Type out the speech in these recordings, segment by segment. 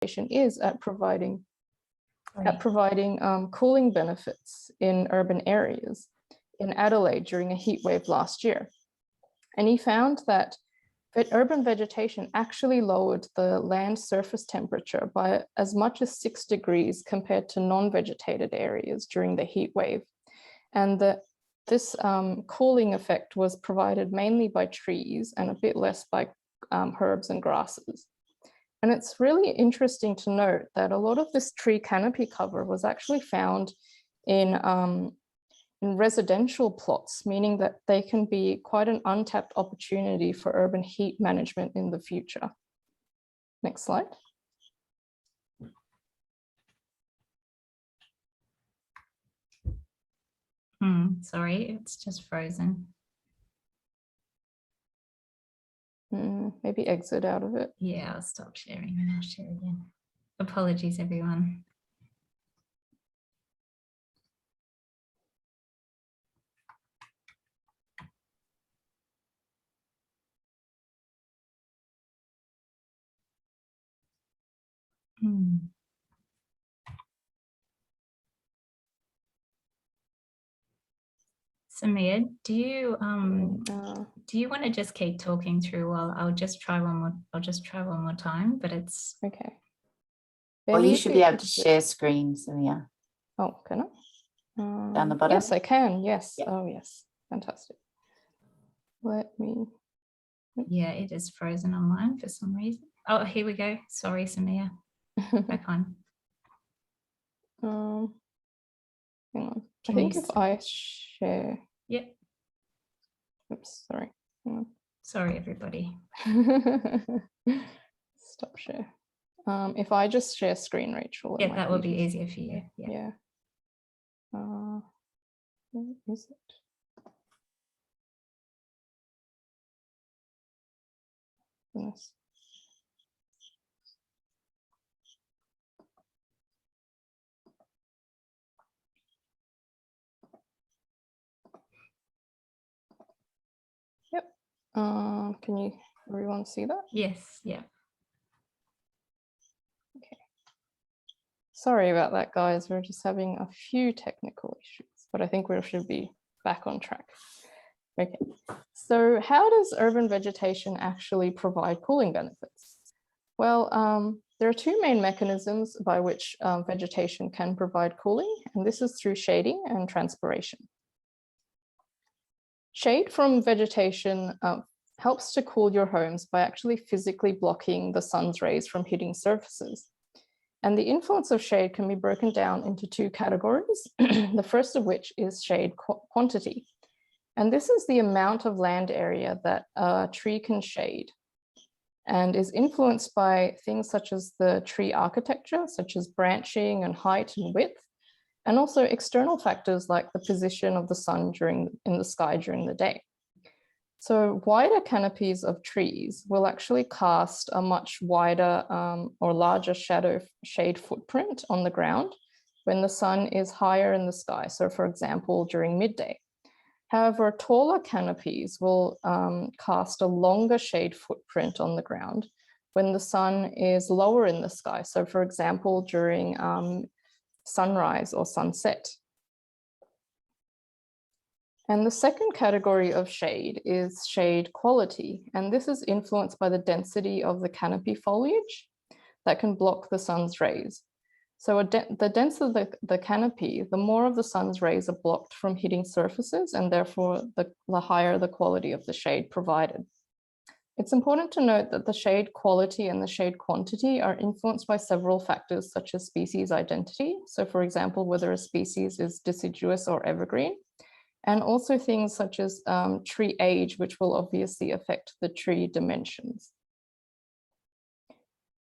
is at providing cooling benefits in urban areas in Adelaide during a heat wave last year. And he found that urban vegetation actually lowered the land surface temperature by as much as 6 degrees compared to non-vegetated areas during the heat wave. And this cooling effect was provided mainly by trees and a bit less by herbs and grasses. And it's really interesting to note that a lot of this tree canopy cover was actually found in residential plots, meaning that they can be quite an untapped opportunity for urban heat management in the future. Next slide. Sorry, it's just frozen. Maybe exit out of it. Yeah, I'll stop sharing and I'll share again. Apologies, everyone. Samir, do you want to just keep talking through while I'll just try one more time, but it's okay. Well, you should be able to share screen, Samir. Oh, can I? Down the bottom? Yes, I can. Yes. Yeah. Oh, yes. Fantastic. Let me. Yeah, it is frozen online for some reason. Oh, here we go. Sorry, Samir. Back on. Hang on. I think if I share. Yep. Oops, sorry. Sorry, everybody. Stop share. If I just share screen, Rachel. Yeah, that would be easier for you. Yeah. Where is it? Goodness. Yep. Can everyone see that? Yes. Yeah. Okay. Sorry about that, guys. We're just having a few technical issues, but I think we should be back on track. Okay. So how does urban vegetation actually provide cooling benefits? Well, there are two main mechanisms by which vegetation can provide cooling, and this is through shading and transpiration. Shade from vegetation helps to cool your homes by actually physically blocking the sun's rays from hitting surfaces. And the influence of shade can be broken down into two categories, the first of which is shade quantity. And this is the amount of land area that a tree can shade and is influenced by things such as the tree architecture, such as branching and height and width, and also external factors like the position of the sun in the sky during the day. So wider canopies of trees will actually cast a much wider or larger shade footprint on the ground when the sun is higher in the sky. So for example, during midday. However, taller canopies will cast a longer shade footprint on the ground when the sun is lower in the sky. So for example, during sunrise or sunset. And the second category of shade is shade quality. And this is influenced by the density of the canopy foliage that can block the sun's rays. So the denser the canopy, the more of the sun's rays are blocked from hitting surfaces, and therefore the higher the quality of the shade provided. It's important to note that the shade quality and the shade quantity are influenced by several factors such as species identity. So for example, whether a species is deciduous or evergreen, and also things such as tree age, which will obviously affect the tree dimensions.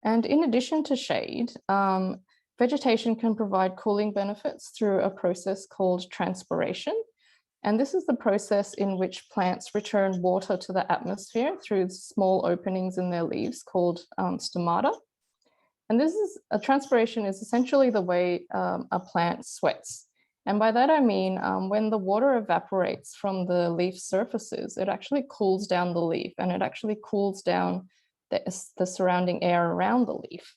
And in addition to shade, vegetation can provide cooling benefits through a process called transpiration. And this is the process in which plants return water to the atmosphere through small openings in their leaves called stomata. And transpiration is essentially the way a plant sweats. And by that I mean, when the water evaporates from the leaf surfaces, it actually cools down the leaf, and it actually cools down the surrounding air around the leaf.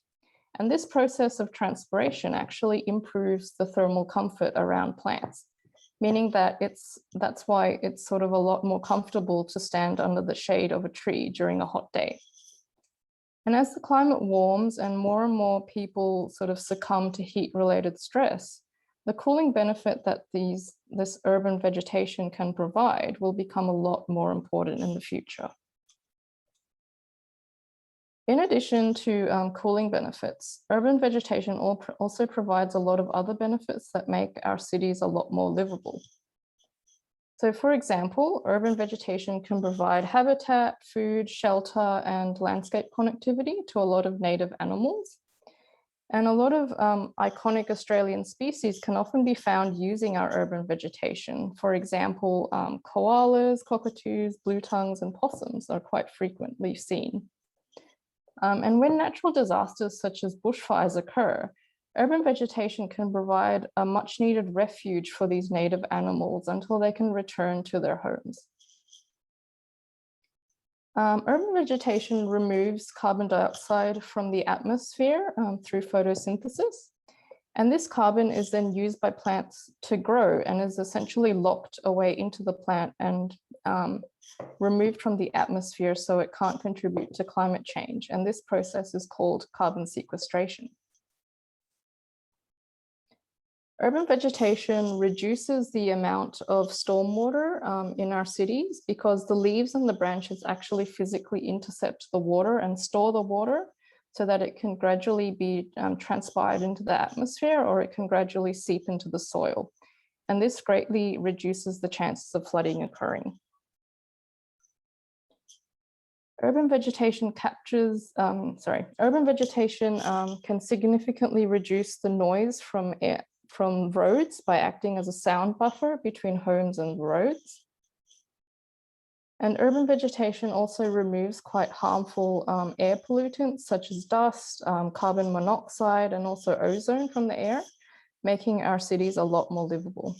And this process of transpiration actually improves the thermal comfort around plants, meaning that that's why it's sort of a lot more comfortable to stand under the shade of a tree during a hot day. And as the climate warms and more people sort of succumb to heat-related stress, the cooling benefit that this urban vegetation can provide will become a lot more important in the future. In addition to cooling benefits, urban vegetation also provides a lot of other benefits that make our cities a lot more livable. So for example, urban vegetation can provide habitat, food, shelter, and landscape connectivity to a lot of native animals. And a lot of iconic Australian species can often be found using our urban vegetation. For example, koalas, cockatoos, blue tongues, and possums are quite frequently seen. And when natural disasters such as bushfires occur, urban vegetation can provide a much needed refuge for these native animals until they can return to their homes. Urban vegetation removes carbon dioxide from the atmosphere through photosynthesis. And this carbon is then used by plants to grow and is essentially locked away into the plant and removed from the atmosphere so it can't contribute to climate change. And this process is called carbon sequestration. Urban vegetation reduces the amount of stormwater in our cities because the leaves and the branches actually physically intercept the water and store the water so that it can gradually be transpired into the atmosphere, or it can gradually seep into the soil. And this greatly reduces the chances of flooding occurring. Urban vegetation can significantly reduce the noise from roads by acting as a sound buffer between homes and roads. And urban vegetation also removes quite harmful air pollutants such as dust, carbon monoxide, and also ozone from the air, making our cities a lot more livable.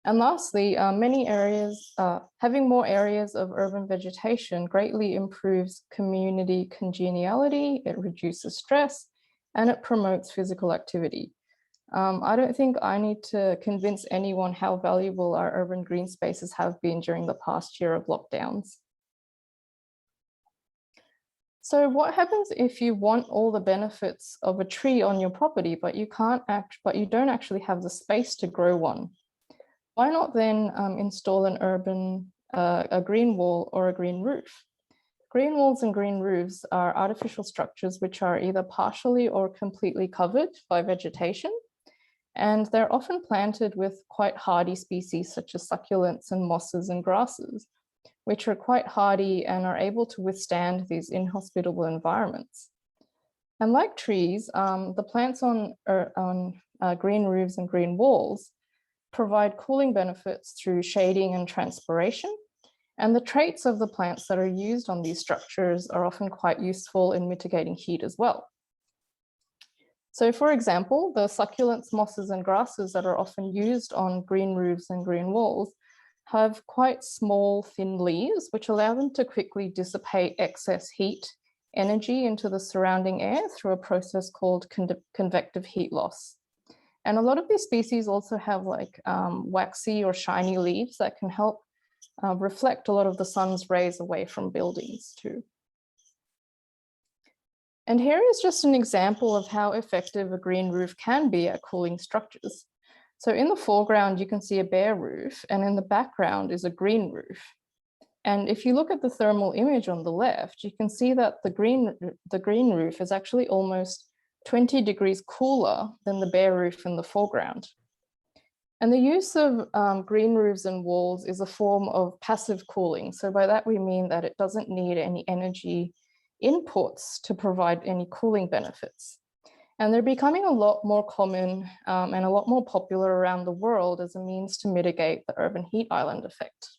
And lastly, having more areas of urban vegetation greatly improves community congeniality, it reduces stress, and it promotes physical activity. I don't think I need to convince anyone how valuable our urban green spaces have been during the past year of lockdowns. So what happens if you want all the benefits of a tree on your property, but you don't actually have the space to grow one? Why not then install an a green wall or a green roof? Green walls and green roofs are artificial structures which are either partially or completely covered by vegetation. And they're often planted with quite hardy species such as succulents and mosses and grasses, which are quite hardy and are able to withstand these inhospitable environments. And like trees, the plants on green roofs and green walls provide cooling benefits through shading and transpiration. And the traits of the plants that are used on these structures are often quite useful in mitigating heat as well. So for example, the succulents, mosses, and grasses that are often used on green roofs and green walls have quite small, thin leaves, which allow them to quickly dissipate excess heat energy into the surrounding air through a process called convective heat loss. And a lot of these species also have like waxy or shiny leaves that can help reflect a lot of the sun's rays away from buildings too. And here is just an example of how effective a green roof can be at cooling structures. So in the foreground, you can see a bare roof, and in the background is a green roof. And if you look at the thermal image on the left, you can see that the green roof is actually almost 20 degrees cooler than the bare roof in the foreground. And the use of green roofs and walls is a form of passive cooling. So by that we mean that it doesn't need any energy inputs to provide any cooling benefits. And they're becoming a lot more common and a lot more popular around the world as a means to mitigate the urban heat island effect.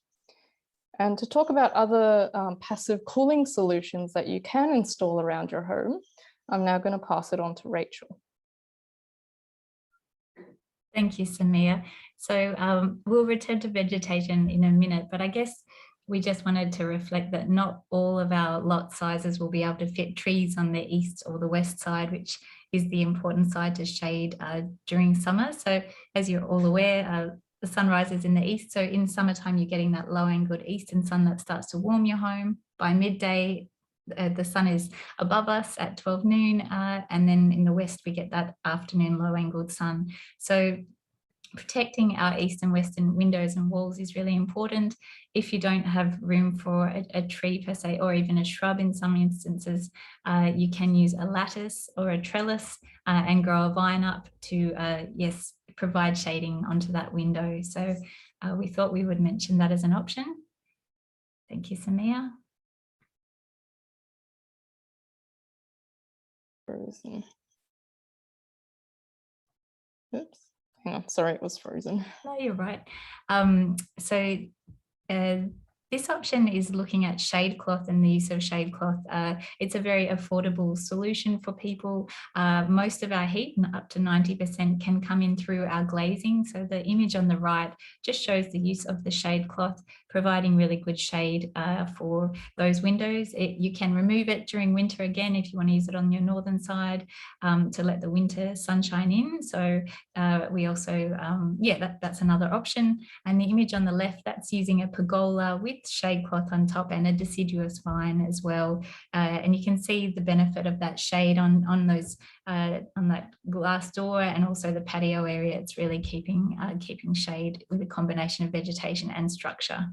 And to talk about other passive cooling solutions that you can install around your home, I'm now going to pass it on to Rachel. Thank you, Samia. So we'll return to vegetation in a minute, but I guess we just wanted to reflect that not all of our lot sizes will be able to fit trees on the east or the west side, which is the important side to shade during summer. So as you're all aware, the sun rises in the east. So in summertime, you're getting that low angled eastern sun that starts to warm your home. By midday, the sun is above us at 12 noon. And then in the west, we get that afternoon low angled sun. So protecting our east and western windows and walls is really important. If you don't have room for a tree per se, or even a shrub in some instances, you can use a lattice or a trellis and grow a vine up to, yes, provide shading onto that window. So we thought we would mention that as an option. Thank you, Samia. Frozen. Oops. Hang on, sorry, it was frozen. No, you're right. This option is looking at shade cloth and the use of shade cloth. It's a very affordable solution for people. Most of our heat, up to 90%, can come in through our glazing. So the image on the right just shows the use of the shade cloth, providing really good shade for those windows. You can remove it during winter again if you want to use it on your northern side to let the winter sunshine in. So we also, yeah, that's another option. And the image on the left, that's using a pergola with shade cloth on top and a deciduous vine as well. And you can see the benefit of that shade on that glass door and also the patio area. It's really keeping shade with a combination of vegetation and structure.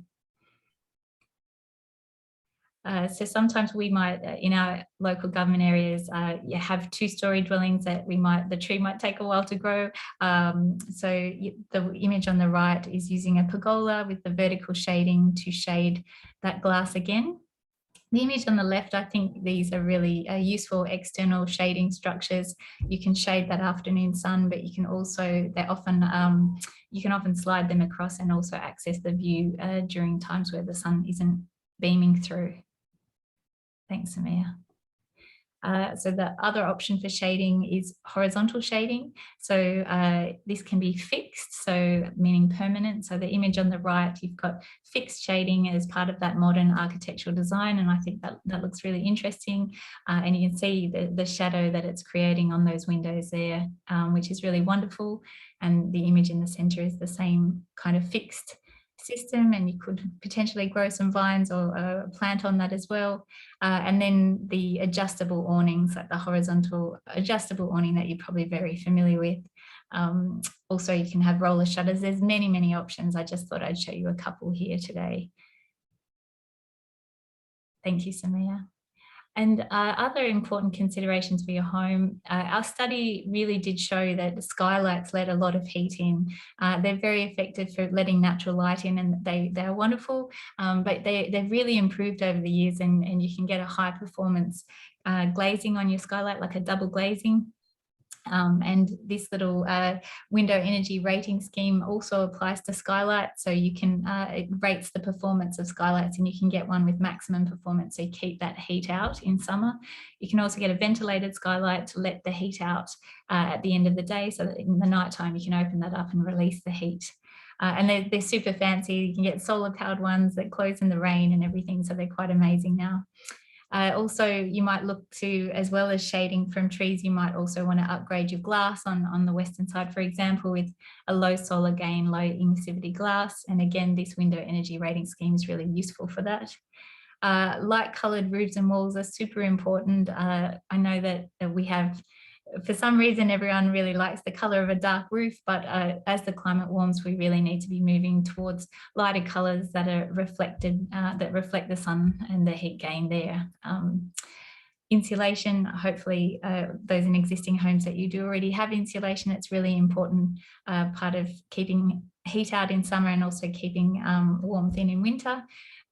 So sometimes we might, in our local government areas, have two-story dwellings that the tree might take a while to grow. So the image on the right is using a pergola with the vertical shading to shade that glass again. The image on the left, I think these are really useful external shading structures. You can shade that afternoon sun, but you can also, you can often slide them across and also access the view during times where the sun isn't beaming through. Thanks, Samia. So the other option for shading is horizontal shading. So this can be fixed, so meaning permanent. So the image on the right, you've got fixed shading as part of that modern architectural design. And I think that looks really interesting. And you can see the shadow that it's creating on those windows there, which is really wonderful. And the image in the center is the same kind of fixed system, and you could potentially grow some vines or a plant on that as well. And then the adjustable awnings, like the horizontal adjustable awning that you're probably very familiar with. Also, you can have roller shutters. There's many, many options. I just thought I'd show you a couple here today. Thank you, Samia. And other important considerations for your home, our study really did show that skylights let a lot of heat in. They're very effective for letting natural light in, and they're wonderful, but they've really improved over the years, and you can get a high performance glazing on your skylight, like a double glazing. And this little window energy rating scheme also applies to skylights. So you can, it rates the performance of skylights, and you can get one with maximum performance, so you keep that heat out in summer. You can also get a ventilated skylight to let the heat out at the end of the day, so that in the nighttime you can open that up and release the heat. And they're super fancy. You can get solar powered ones that close in the rain and everything, so they're quite amazing now. Also, you might look to, as well as shading from trees, you might also want to upgrade your glass on the western side, for example, with a low solar gain, low emissivity glass. And again, this window energy rating scheme is really useful for that. Light coloured roofs and walls are super important. I know that we have, for some reason, everyone really likes the colour of a dark roof, but as the climate warms, we really need to be moving towards lighter colours that are reflected, that reflect the sun and the heat gain there. Insulation, hopefully those in existing homes that you do already have insulation, it's really important part of keeping heat out in summer and also keeping warmth in winter.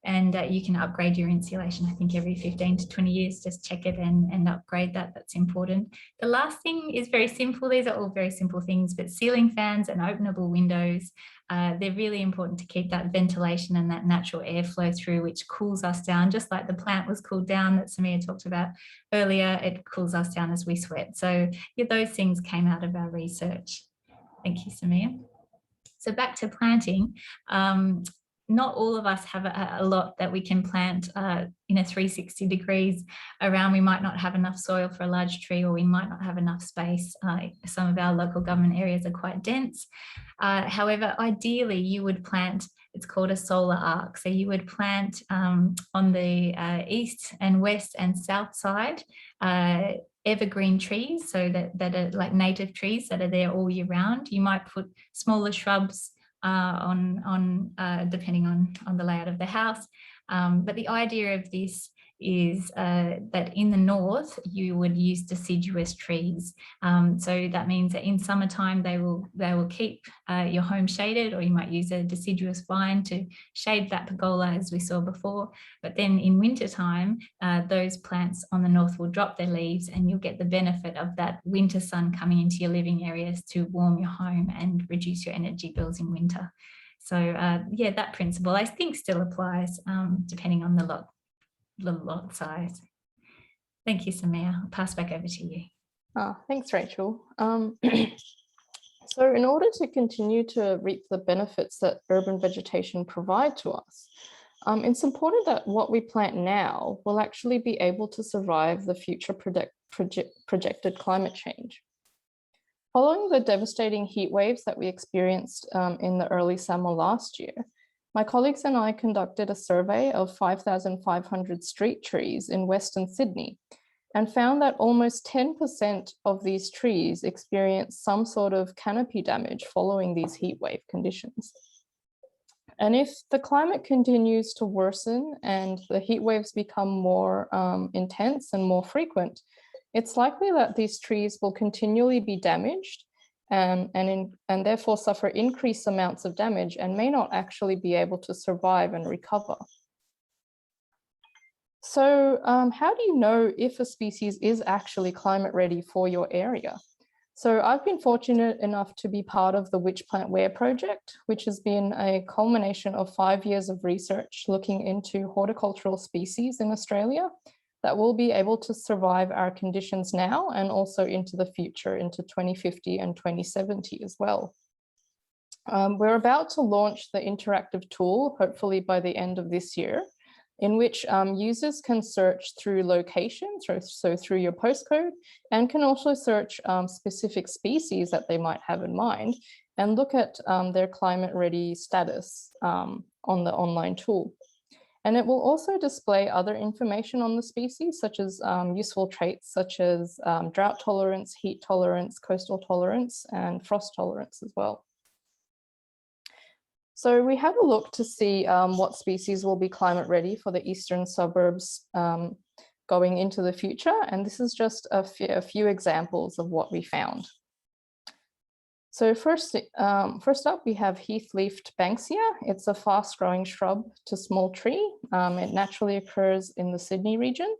And you can upgrade your insulation, I think every 15 to 20 years, just check it and upgrade that. That's important. The last thing is very simple. These are all very simple things, but ceiling fans and openable windows, they're really important to keep that ventilation and that natural airflow through, which cools us down, just like the plant was cooled down that Samia talked about earlier. It cools us down as we sweat. So yeah, those things came out of our research. Thank you, Samia. So back to planting. not all of us have a lot that we can plant in a 360 degrees around. We might not have enough soil for a large tree, or we might not have enough space. Some of our local government areas are quite dense. However, ideally you would plant, it's called a solar arc. So you would plant on the east and west and south side evergreen trees, so that are like native trees that are there all year round. You might put smaller shrubs depending on the layout of the house. But the idea of this is that in the north you would use deciduous trees. So that means that in summertime they will keep your home shaded, or you might use a deciduous vine to shade that pergola as we saw before. But then in wintertime, those plants on the north will drop their leaves, and you'll get the benefit of that winter sun coming into your living areas to warm your home and reduce your energy bills in winter. So yeah, that principle I think still applies depending on the lot size. Thank you, Samir. I'll pass back over to you. Thanks, Rachel. So in order to continue to reap the benefits that urban vegetation provide to us, it's important that what we plant now will actually be able to survive the future projected climate change. Following the devastating heat waves that we experienced in the early summer last year, my colleagues and I conducted a survey of 5,500 street trees in Western Sydney and found that almost 10% of these trees experienced some sort of canopy damage following these heat wave conditions. And if the climate continues to worsen and the heat waves become more intense and more frequent, it's likely that these trees will continually be damaged and therefore suffer increased amounts of damage and may not actually be able to survive and recover. So how do you know if a species is actually climate ready for your area? So I've been fortunate enough to be part of the Which Plant Where project, which has been a culmination of 5 years of research looking into horticultural species in Australia that will be able to survive our conditions now and also into the future, into 2050 and 2070 as well. We're about to launch the interactive tool, hopefully by the end of this year, in which users can search through location, so through your postcode, and can also search specific species that they might have in mind and look at their climate ready status on the online tool. And it will also display other information on the species, such as useful traits such as drought tolerance, heat tolerance, coastal tolerance, and frost tolerance as well. So we had a look to see what species will be climate ready for the Eastern Suburbs going into the future. And this is just a few examples of what we found. So first up, we have heath-leafed banksia. It's a fast-growing shrub to small tree. It naturally occurs in the Sydney region,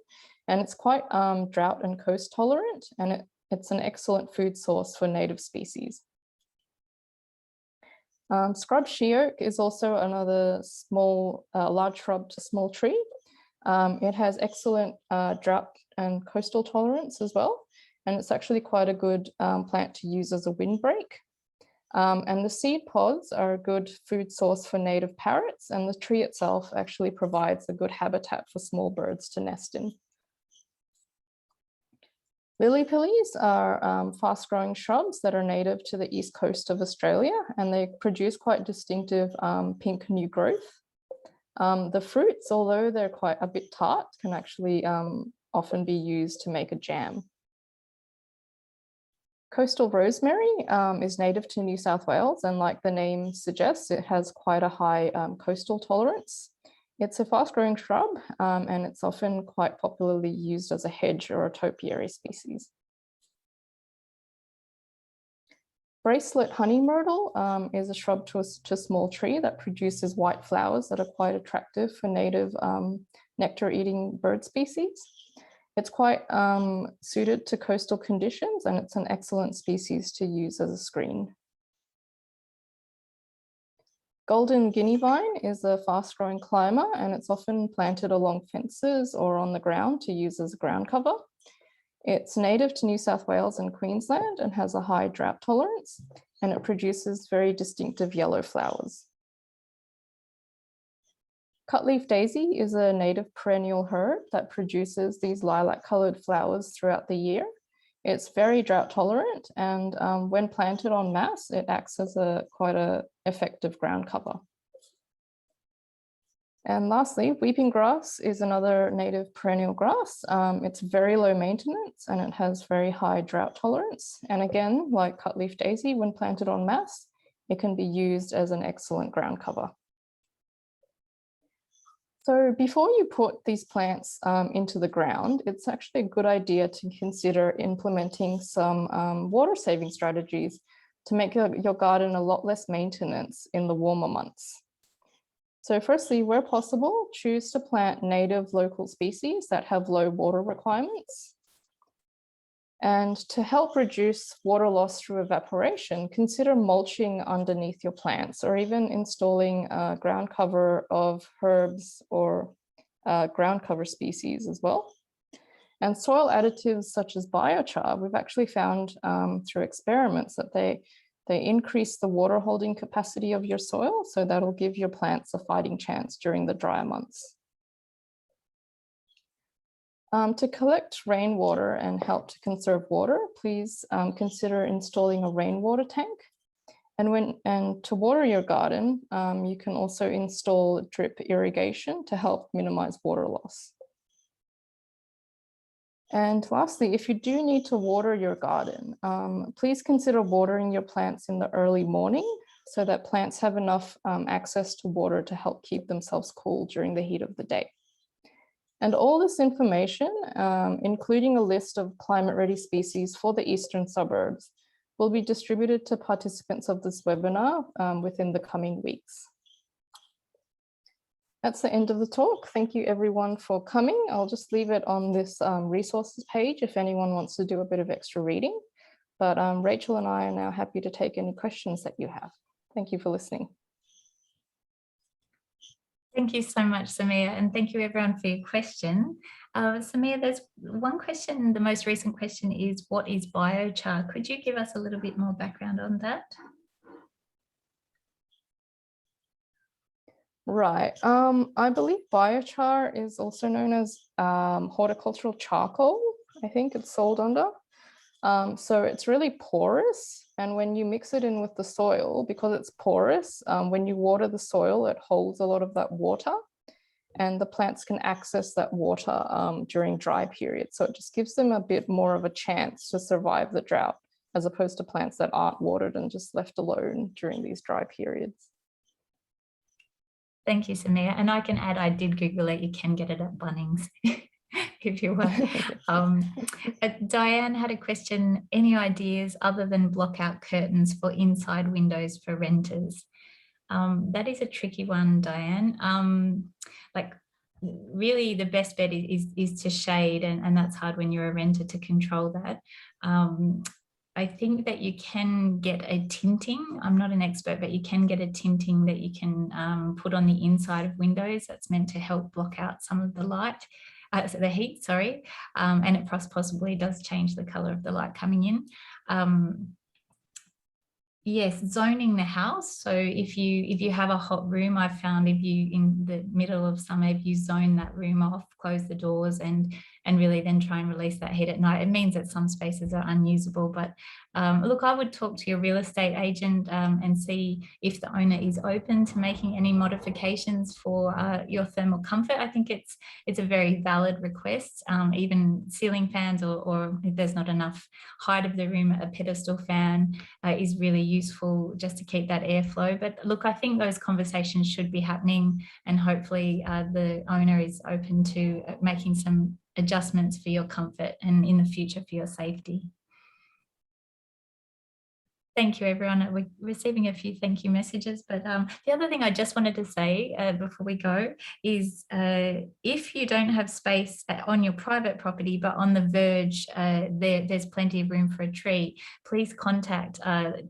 and it's quite drought and coast tolerant, and it's an excellent food source for native species. Scrub sheoak is also another large shrub to small tree. It has excellent drought and coastal tolerance as well, and it's actually quite a good plant to use as a windbreak. And the seed pods are a good food source for native parrots, and the tree itself actually provides a good habitat for small birds to nest in. Lily pillies are fast-growing shrubs that are native to the east coast of Australia, and they produce quite distinctive pink new growth. The fruits, although they're quite a bit tart, can actually often be used to make a jam. Coastal rosemary is native to New South Wales, and like the name suggests, it has quite a high coastal tolerance. It's a fast-growing shrub, and it's often quite popularly used as a hedge or a topiary species. Bracelet honey myrtle is a shrub to a small tree that produces white flowers that are quite attractive for native nectar-eating bird species. It's quite suited to coastal conditions, and it's an excellent species to use as a screen. Golden guinea vine is a fast-growing climber, and it's often planted along fences or on the ground to use as ground cover. It's native to New South Wales and Queensland and has a high drought tolerance, and it produces very distinctive yellow flowers. Cutleaf daisy is a native perennial herb that produces these lilac-coloured flowers throughout the year. It's very drought tolerant, and when planted en masse, it acts as quite an effective ground cover. And lastly, weeping grass is another native perennial grass. It's very low maintenance and it has very high drought tolerance. And again, like cutleaf daisy, when planted en masse, it can be used as an excellent ground cover. So before you put these plants into the ground, it's actually a good idea to consider implementing some water saving strategies to make your garden a lot less maintenance in the warmer months. So firstly, where possible, choose to plant native local species that have low water requirements. And to help reduce water loss through evaporation, consider mulching underneath your plants or even installing a ground cover of herbs or ground cover species as well. And soil additives such as biochar, we've actually found through experiments that they increase the water holding capacity of your soil, so that'll give your plants a fighting chance during the drier months. To collect rainwater and help to conserve water, please consider installing a rainwater tank. And to water your garden, you can also install drip irrigation to help minimize water loss. And lastly, if you do need to water your garden, please consider watering your plants in the early morning so that plants have enough access to water to help keep themselves cool during the heat of the day. And all this information, including a list of climate-ready species for the Eastern Suburbs, will be distributed to participants of this webinar within the coming weeks. That's the end of the talk. Thank you everyone for coming. I'll just leave it on this resources page if anyone wants to do a bit of extra reading. But Rachel and I are now happy to take any questions that you have. Thank you for listening. Thank you so much, Samia, and thank you everyone for your question. Samia, there's one question, the most recent question is, what is biochar? Could you give us a little bit more background on that? Right. I believe biochar is also known as horticultural charcoal. I think it's sold under. So it's really porous. And when you mix it in with the soil, because it's porous, when you water the soil, it holds a lot of that water and the plants can access that water during dry periods. So it just gives them a bit more of a chance to survive the drought as opposed to plants that aren't watered and just left alone during these dry periods. Thank you, Samia. And I can add, I did Google it. You can get it at Bunnings if you want. Diane had a question. Any ideas other than block out curtains for inside windows for renters? That is a tricky one, Diane. Like really the best bet is to shade, and that's hard when you're a renter to control that. I think that you can get a tinting. I'm not an expert, but you can get a tinting that you can put on the inside of windows that's meant to help block out some of the light, so the heat, sorry, and it possibly does change the colour of the light coming in. Yes, zoning the house. So if you have a hot room, I've found if you, in the middle of summer, if you zone that room off, close the doors and really then try and release that heat at night, it means that some spaces are unusable. But look, I would talk to your real estate agent and see if the owner is open to making any modifications for your thermal comfort. I think it's a very valid request. Even ceiling fans or if there's not enough height of the room, a pedestal fan is really useful just to keep that airflow. But look, I think those conversations should be happening, and hopefully the owner is open to making some adjustments for your comfort and in the future for your safety. Thank you, everyone. We're receiving a few thank you messages, but the other thing I just wanted to say before we go is if you don't have space on your private property, but on the verge, there's plenty of room for a tree, please contact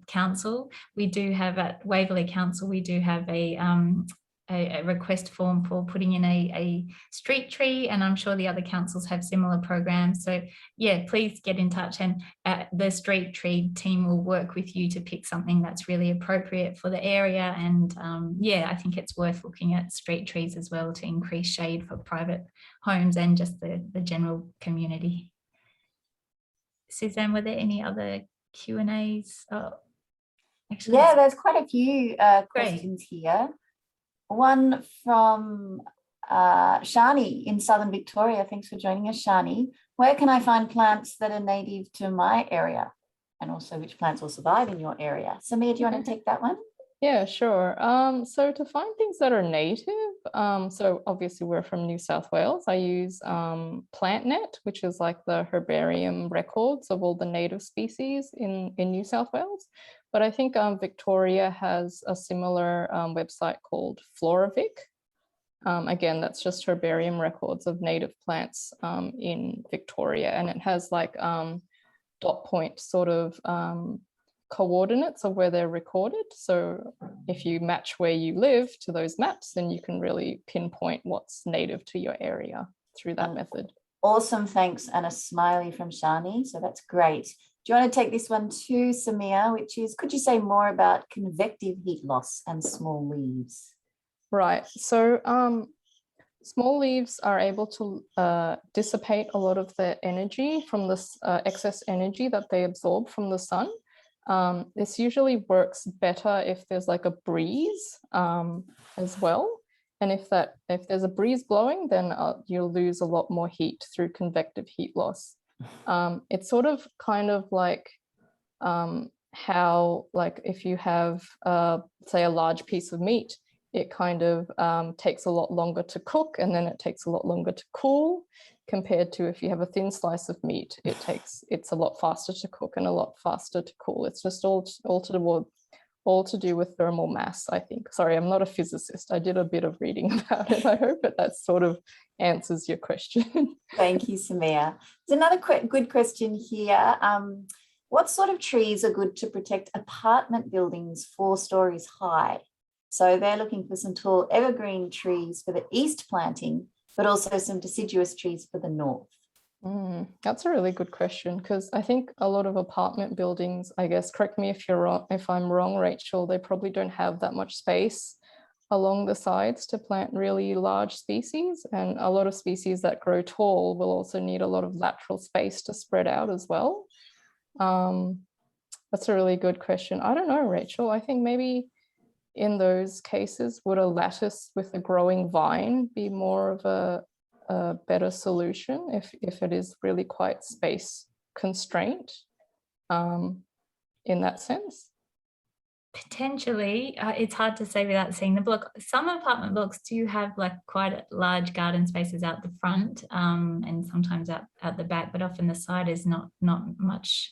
council. We do have at Waverley Council, we do have a a request form for putting in a street tree, and I'm sure the other councils have similar programs. So yeah, please get in touch, and the street tree team will work with you to pick something that's really appropriate for the area. And yeah, I think it's worth looking at street trees as well to increase shade for private homes and just the general community. Suzanne, were there any other Q&As? Oh, actually, yeah, there's quite a few questions here. One from Shani in Southern Victoria. Thanks for joining us, Shani. Where can I find plants that are native to my area? And also which plants will survive in your area? Samir, do you want to take that one? Yeah, sure. So to find things that are native, so obviously we're from New South Wales. I use PlantNet, which is like the herbarium records of all the native species in New South Wales. But I think Victoria has a similar website called Floravic. Again, that's just herbarium records of native plants in Victoria, and it has like dot point sort of coordinates of where they're recorded. So if you match where you live to those maps, then you can really pinpoint what's native to your area through that method. Awesome, thanks. And a smiley from Shani, so that's great. Do you want to take this one too, Samir, which is, could you say more about convective heat loss and small leaves? Right, so small leaves are able to dissipate a lot of the energy from this excess energy that they absorb from the sun. This usually works better if there's like a breeze as well. And if there's a breeze blowing, then you'll lose a lot more heat through convective heat loss. It's sort of kind of like how, like if you have, say, a large piece of meat, it kind of takes a lot longer to cook, and then it takes a lot longer to cool, compared to if you have a thin slice of meat, it's a lot faster to cook and a lot faster to cool. It's just all to do with thermal mass, I think. Sorry, I'm not a physicist. I did a bit of reading about it. I hope that sort of answers your question. Thank you, Samir. There's another good question here. What sort of trees are good to protect apartment buildings 4 stories high? So they're looking for some tall evergreen trees for the east planting, but also some deciduous trees for the north. That's a really good question, because I think a lot of apartment buildings, I guess, correct me if you're wrong, if I'm wrong, Rachel, they probably don't have that much space along the sides to plant really large species, and a lot of species that grow tall will also need a lot of lateral space to spread out as well. That's a really good question. I don't know, Rachel. I think maybe in those cases, would a lattice with a growing vine be more of a better solution if it is really quite space constraint in that sense? Potentially, it's hard to say without seeing the block. Some apartment blocks do have like quite large garden spaces out the front and sometimes out the back, but often the side is not much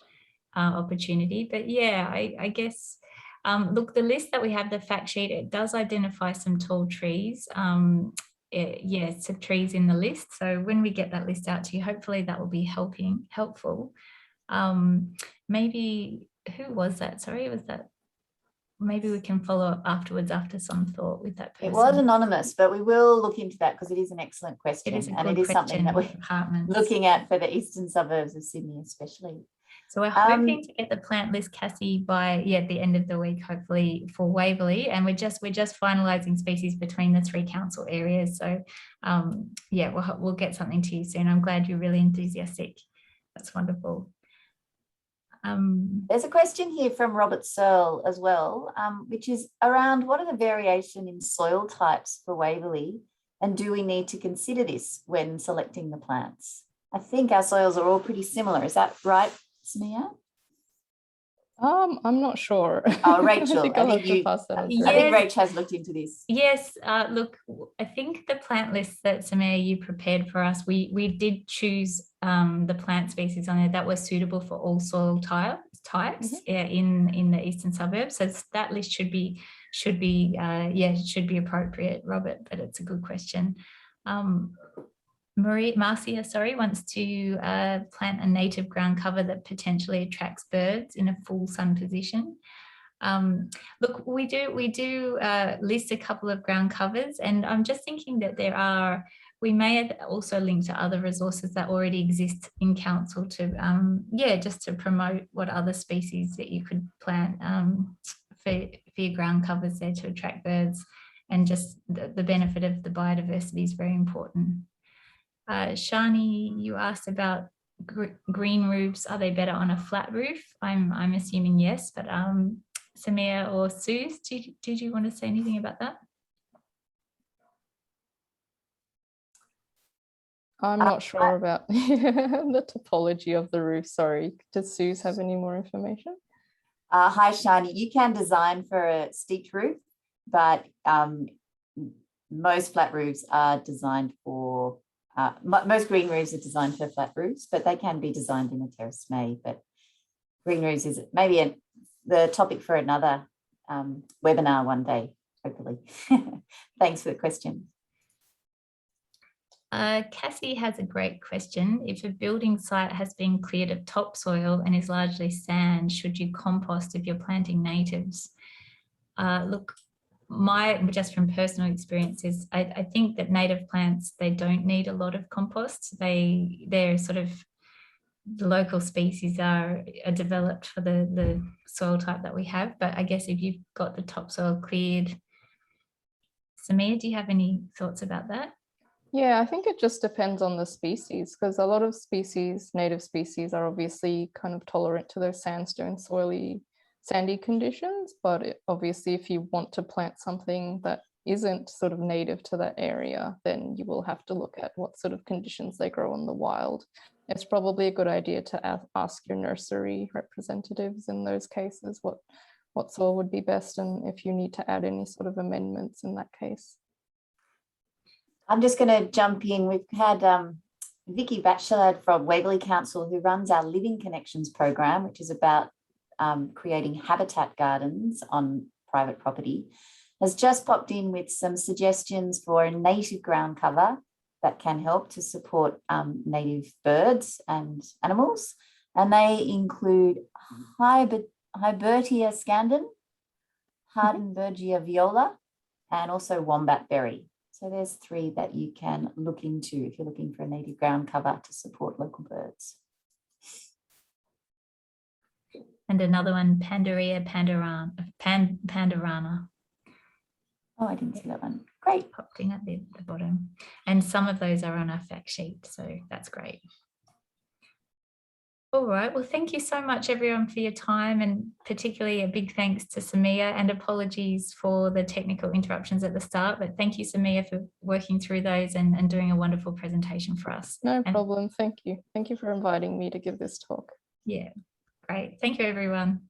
opportunity. But yeah, I guess, look, the list that we have, the fact sheet, it does identify some tall trees. Yeah, some trees in the list. So when we get that list out to you, hopefully that will be helpful. Maybe, who was that? Sorry, was that? Maybe we can follow up afterwards after some thought with that person. It was anonymous, but we will look into that because it is an excellent question. It is a good and it is something that we're looking at for the eastern suburbs of Sydney especially. So we're hoping to get the plant list, Cassie, by the end of the week, hopefully, for Waverley, and we're just finalising species between the 3 council areas. So yeah, we'll get something to you soon. I'm glad you're really enthusiastic. That's wonderful. There's a question here from Robert Searle as well, which is around what are the variation in soil types for Waverley, and do we need to consider this when selecting the plants? I think our soils are all pretty similar. Is that right, Samia? I'm not sure. Oh, Rachel, I think Rach has looked into this. Yes, look, I think the plant list that Samia, you prepared for us, we did choose the plant species on there that were suitable for all soil types in the eastern suburbs. So that list should be appropriate, Robert. But it's a good question. Marcia, wants to plant a native ground cover that potentially attracts birds in a full sun position. Look, we do list a couple of ground covers, and I'm just thinking that we may also link to other resources that already exist in council to, just to promote what other species that you could plant for your ground covers there to attract birds, and just the benefit of the biodiversity is very important. Shani, you asked about green roofs. Are they better on a flat roof? I'm assuming yes, but Samir or Suze, did you want to say anything about that? I'm not sure about the topology of the roof. Sorry. Does Suze have any more information? Hi, Shani. You can design for a steeped roof, but most flat roofs are designed for, most green roofs are designed for flat roofs, but they can be designed in a terrace may. But green roofs is maybe the topic for another webinar one day, hopefully. Thanks for the question. Cassie has a great question. If a building site has been cleared of topsoil and is largely sand, should you compost if you're planting natives? Look, just from personal experiences, I think that native plants, they don't need a lot of compost. They're sort of, the local species are developed for the soil type that we have. But I guess if you've got the topsoil cleared, Samir, do you have any thoughts about that? Yeah, I think it just depends on the species, because a lot of species, native species, are obviously kind of tolerant to those sandstone, soily, sandy conditions. But obviously, if you want to plant something that isn't sort of native to that area, then you will have to look at what sort of conditions they grow in the wild. It's probably a good idea to ask your nursery representatives in those cases what soil would be best, and if you need to add any sort of amendments in that case. I'm just going to jump in. We've had Vicky Batchelor from Waverley Council, who runs our Living Connections program, which is about creating habitat gardens on private property, has just popped in with some suggestions for a native ground cover that can help to support native birds and animals. And they include Hybertia scandon, Hardenbergia viola, and also wombat berry. So there's 3 that you can look into if you're looking for a native ground cover to support local birds. And another one, Pandaria pandarana. Oh, I didn't see that one. Great. Popping at the bottom. And some of those are on our fact sheet, so that's great. All right, well, thank you so much, everyone, for your time, and particularly a big thanks to Samia, and apologies for the technical interruptions at the start, but thank you, Samia, for working through those and doing a wonderful presentation for us. No problem. Thank you. Thank you for inviting me to give this talk. Yeah, great. Thank you, everyone.